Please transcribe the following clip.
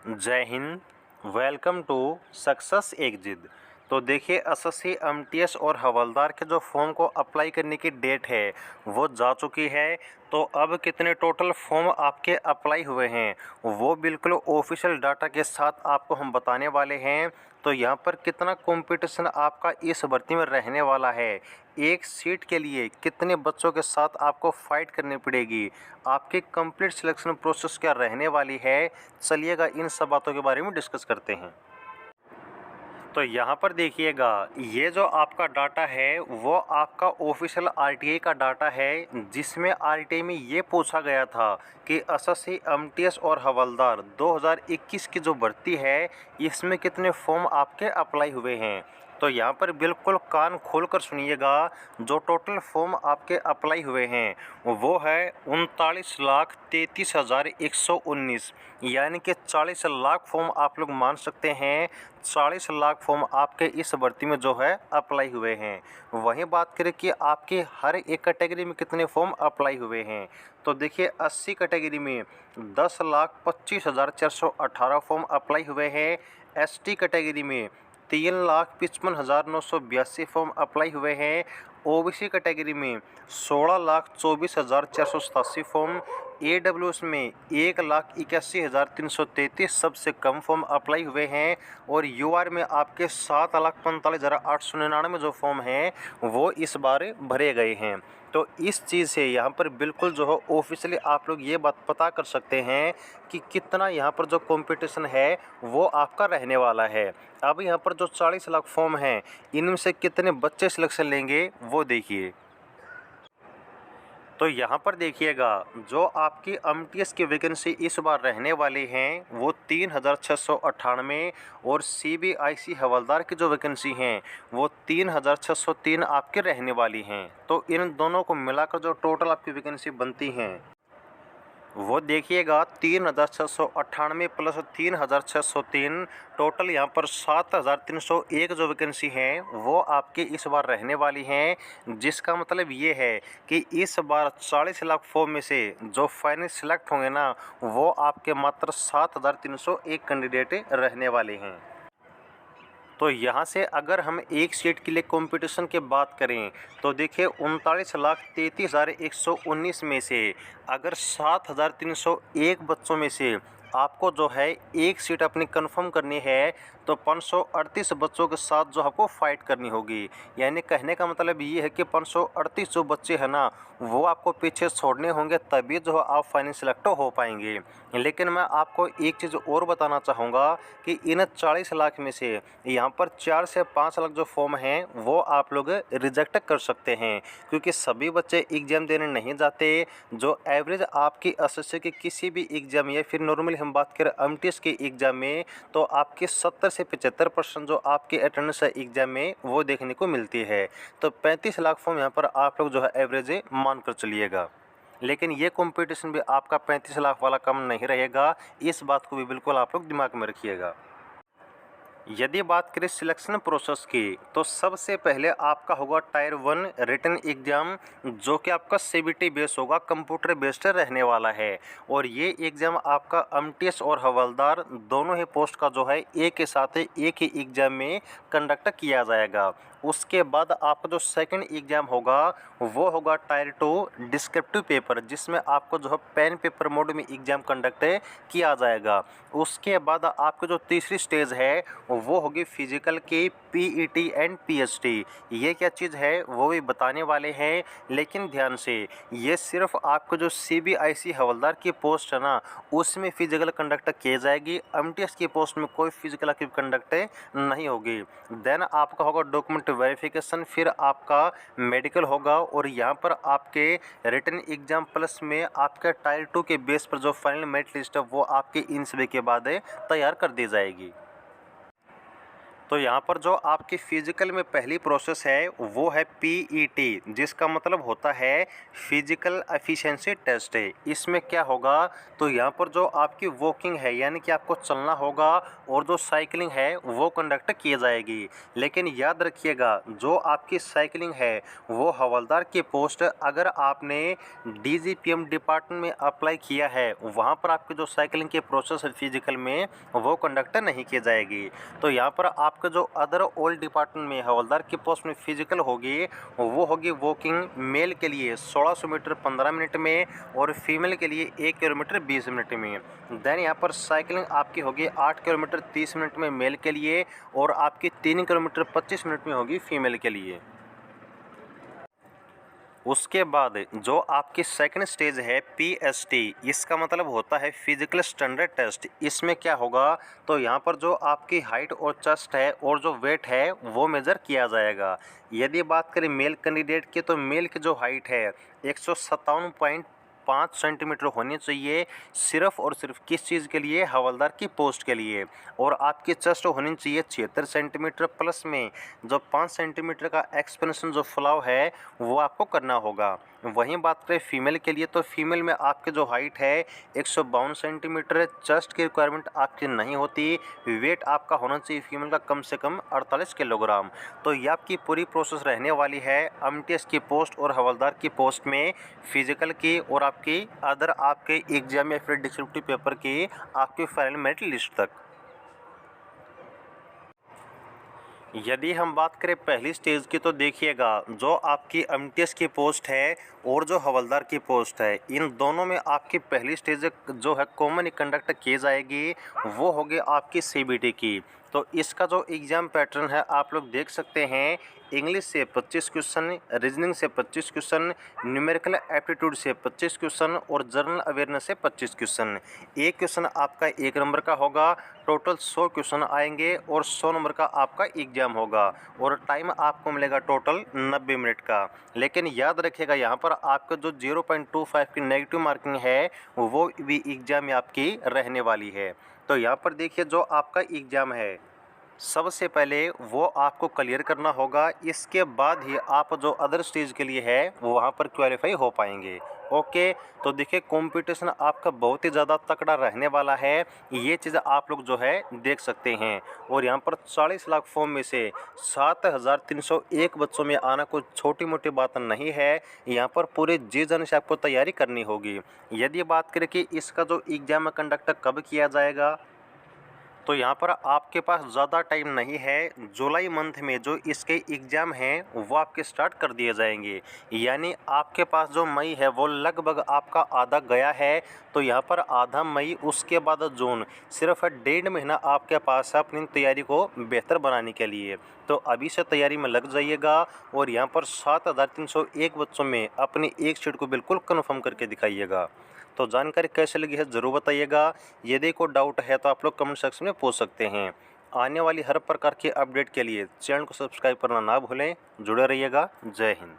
जय हिंद। Welcome to success exit. तो देखिए, एसएससी एमटीएस और हवलदार के जो फॉर्म को अप्लाई करने की डेट है वो जा चुकी है। तो अब कितने टोटल फॉर्म आपके अप्लाई हुए हैं वो बिल्कुल ऑफिशियल डाटा के साथ आपको हम बताने वाले हैं। तो यहाँ पर कितना कंपटीशन आपका इस भर्ती में रहने वाला है, एक सीट के लिए कितने बच्चों के साथ आपको फाइट करनी पड़ेगी, आपकी कंप्लीट सिलेक्शन प्रोसेस क्या रहने वाली है, चलिएगा इन सब बातों के बारे में डिस्कस करते हैं। तो यहाँ पर देखिएगा, ये जो आपका डाटा है वो आपका ऑफिशियल आरटीआई का डाटा है, जिसमें आरटीआई में ये पूछा गया था कि एसएससी एमटीएस और हवलदार 2021 की जो भर्ती है इसमें कितने फॉर्म आपके अप्लाई हुए हैं। तो यहाँ पर बिल्कुल कान खोलकर सुनिएगा, जो टोटल फॉर्म आपके अप्लाई हुए हैं वो है 39,33,119, यानी कि 40 लाख फॉर्म आप लोग मान सकते हैं। 40 लाख फॉर्म आपके इस भर्ती में जो है अप्लाई हुए हैं। वहीं बात करें कि आपके हर एक कैटेगरी में कितने फॉर्म अप्लाई हुए हैं, तो देखिए 80 कैटेगरी में 10,25,418 फॉर्म अप्लाई हुए हैं। एसटी कैटेगरी में 3,55,982 फॉर्म अप्लाई हुए हैं। ओबीसी कैटेगरी में 16,24,487 फॉर्म। एडब्ल्यूएस में 1,81,333 सबसे कम फॉर्म अप्लाई हुए हैं। और यूआर में आपके 7,45,899 जो फॉर्म हैं वो इस बार भरे गए हैं। तो इस चीज़ से यहाँ पर बिल्कुल जो है ऑफिशियली आप लोग ये बात पता कर सकते हैं कि कितना यहाँ पर जो कंपटीशन है वो आपका रहने वाला है। अब यहाँ पर जो 40 लाख फॉर्म हैं इनमें से कितने बच्चे सिलेक्शन लेंगे वो देखिए। तो यहाँ पर देखिएगा, जो आपकी एमटीएस की वैकेंसी इस बार रहने वाली हैं वो 3,698, और सीबीआईसी हवलदार की जो वैकेंसी हैं वो 3,603 आपके रहने वाली हैं। तो इन दोनों को मिलाकर जो टोटल आपकी वैकेंसी बनती हैं वो देखिएगा 3,698 प्लस 3,603, टोटल यहाँ पर 7,301 जो वैकेंसी हैं वो आपके इस बार रहने वाली हैं। जिसका मतलब ये है कि इस बार 40 लाख फॉर्म में से जो फाइनल सिलेक्ट होंगे ना वो आपके मात्र 7,301 कैंडिडेट रहने वाले हैं। तो यहाँ से अगर हम एक सीट के लिए कंपटीशन की बात करें तो देखिए 39,33,119 में से अगर 7,301 बच्चों में से आपको जो है एक सीट अपनी कंफर्म करनी है तो 538 बच्चों के साथ जो आपको फाइट करनी होगी। यानी कहने का मतलब ये है कि 538 जो बच्चे हैं ना वो आपको पीछे छोड़ने होंगे, तभी जो है आप फाइनल सेलेक्ट हो पाएंगे। लेकिन मैं आपको एक चीज़ और बताना चाहूँगा कि इन 40 लाख में से यहाँ पर 4 से 5 लाख जो फॉर्म हैं वो आप लोग रिजेक्ट कर सकते हैं, क्योंकि सभी बच्चे एग्ज़ाम देने नहीं जाते। जो एवरेज आपकी एसएससी के किसी भी एग्ज़ाम या फिर नॉर्मली हम बात करें एमटीएस के एग्ज़ाम में तो आपके 70 से 75% जो आपकी अटेंडेंस है एग्ज़ाम में वो देखने को मिलती है। तो 35 लाख फॉर्म यहाँ पर आप लोग जो है एवरेज मान कर चलिएगा। लेकिन ये कंपटीशन भी आपका 35 लाख वाला कम नहीं रहेगा, इस बात को भी बिल्कुल आप लोग दिमाग में रखिएगा। यदि बात करें सिलेक्शन प्रोसेस की तो सबसे पहले आपका होगा टायर 1 रिटन एग्ज़ाम, जो कि आपका सीबीटी बेस होगा, कंप्यूटर बेस्ड रहने वाला है। और ये एग्ज़ाम आपका एमटीएस और हवलदार दोनों ही पोस्ट का जो है एक के साथ एक ही एग्ज़ाम में कंडक्ट किया जाएगा। उसके बाद आपका जो सेकंड एग्ज़ाम होगा वो होगा टायर 2 डिस्क्रिप्टिव पेपर, जिसमें आपको जो है पेन पेपर मोड में एग्ज़ाम कंडक्ट किया जाएगा। उसके बाद आपकी जो तीसरी स्टेज है वो होगी फिजिकल की पीईटी एंड पीएचटी। ये क्या चीज़ है वो भी बताने वाले हैं, लेकिन ध्यान से, ये सिर्फ आपको जो सीबीआईसी हवलदार की पोस्ट है ना उसमें फिजिकल कंडक्ट की जाएगी। एमटीएस की पोस्ट में कोई फिजिकल की कंडक्ट नहीं होगी। देन आपका होगा डॉक्यूमेंट वेरिफिकेशन, फिर आपका मेडिकल होगा, और यहाँ पर आपके रिटन एग्जाम प्लस में आपके टायर 2 के बेस पर जो फाइनल मेरिट लिस्ट है वो आपके इन सभी के बाद तैयार कर दी जाएगी। तो यहाँ पर जो आपकी फिजिकल में पहली प्रोसेस है वो है पीईटी, जिसका मतलब होता है फिजिकल एफिशिएंसी टेस्ट है। इसमें क्या होगा, तो यहाँ पर जो आपकी वॉकिंग है यानी कि आपको चलना होगा और जो साइकिलिंग है वो कंडक्ट की जाएगी। लेकिन याद रखिएगा जो आपकी साइकिलिंग है वो हवलदार की पोस्ट अगर आपने डीजीपीएम डिपार्टमेंट में अप्लाई किया है वहाँ पर आपकी जो साइकिलिंग की प्रोसेस है फिजिकल में वो कंडक्ट नहीं की जाएगी। तो यहाँ पर आपके जो अदर ऑल डिपार्टमेंट में हवलदार की पोस्ट में फिजिकल होगी वो होगी वॉकिंग, मेल के लिए 1600 मीटर 15 मिनट में और फीमेल के लिए 1 किलोमीटर 20 मिनट में। देन यहाँ पर साइकिलिंग आपकी होगी 8 किलोमीटर 30 मिनट में मेल के लिए और आपकी 3 किलोमीटर 25 मिनट में होगी फीमेल के लिए। उसके बाद जो आपकी सेकंड स्टेज है पीएसटी, इसका मतलब होता है फिजिकल स्टैंडर्ड टेस्ट। इसमें क्या होगा, तो यहाँ पर जो आपकी हाइट और चेस्ट है और जो वेट है वो मेज़र किया जाएगा। यदि बात करें मेल कैंडिडेट की तो मेल की जो हाइट है 157.5 सेंटीमीटर होनी चाहिए सिर्फ और सिर्फ किस चीज़ के लिए, हवलदार की पोस्ट के लिए। और आपकी चेस्ट होनी चाहिए 76 सेंटीमीटर प्लस में जो 5 सेंटीमीटर का एक्सपेंशन जो फ्लाव है वो आपको करना होगा। वहीं बात करें फीमेल के लिए तो फीमेल में आपकी जो हाइट है 152 सेंटीमीटर, चेस्ट की रिक्वायरमेंट आपकी नहीं होती, वेट आपका होना चाहिए फीमेल का कम से कम 48 किलोग्राम। तो ये आपकी पूरी प्रोसेस रहने वाली है एमटीएस की पोस्ट और हवलदार की पोस्ट में फिजिकल की और आपकी अदर आपके एग्जाम या फिर डिस्क्रिप्टिव पेपर की आपकी फाइनल मेरिट लिस्ट तक। यदि हम बात करें पहली स्टेज की तो देखिएगा जो आपकी एमटीएस की पोस्ट है और जो हवलदार की पोस्ट है इन दोनों में आपकी पहली स्टेज जो है कॉमन कंडक्ट की जाएगी वो होगी आपकी सीबीटी की। तो इसका जो एग्ज़ाम पैटर्न है आप लोग देख सकते हैं, इंग्लिश से 25 क्वेश्चन, रीजनिंग से 25 क्वेश्चन, न्यूमेरिकल एप्टीट्यूड से 25 क्वेश्चन और जनरल अवेयरनेस से 25 क्वेश्चन। एक क्वेश्चन आपका 1 नंबर का होगा, टोटल 100 क्वेश्चन आएंगे और 100 नंबर का आपका एग्जाम होगा और टाइम आपको मिलेगा टोटल 90 मिनट का। लेकिन याद रखिएगा यहाँ पर आपका जो 0.25 की नेगेटिव मार्किंग है वो भी एग्जाम में आपकी रहने वाली है। तो यहाँ पर देखिए जो आपका एग्ज़ाम है सबसे पहले वो आपको क्लियर करना होगा, इसके बाद ही आप जो अदर स्टेज के लिए है वो वहाँ पर क्वालिफाई हो पाएंगे। ओके, तो देखिए कंपटीशन आपका बहुत ही ज़्यादा तगड़ा रहने वाला है, ये चीज़ आप लोग जो है देख सकते हैं। और यहाँ पर 40 लाख फॉर्म में से 7301 बच्चों में आना कोई छोटी मोटी बात नहीं है। यहाँ पर पूरे जी जान से आपको तैयारी करनी होगी। यदि बात करें कि इसका जो एग्ज़ाम कंडक्ट कब किया जाएगा, तो यहाँ पर आपके पास ज़्यादा टाइम नहीं है। जुलाई मंथ में जो इसके एग्ज़ाम हैं वो आपके स्टार्ट कर दिए जाएंगे, यानी आपके पास जो मई है वो लगभग आपका आधा गया है। तो यहाँ पर आधा मई, उसके बाद जून, सिर्फ 1.5 महीना आपके पास है अपनी तैयारी को बेहतर बनाने के लिए। तो अभी से तैयारी में लग जाइएगा और यहाँ पर 7301 बच्चों में अपनी एक सीट को बिल्कुल कन्फर्म करके दिखाइएगा। तो जानकारी कैसे लगी है ज़रूर बताइएगा। यदि कोई डाउट है तो आप लोग कमेंट सेक्शन में पूछ सकते हैं। आने वाली हर प्रकार की अपडेट के लिए चैनल को सब्सक्राइब करना ना भूलें। जुड़े रहिएगा। जय हिंद।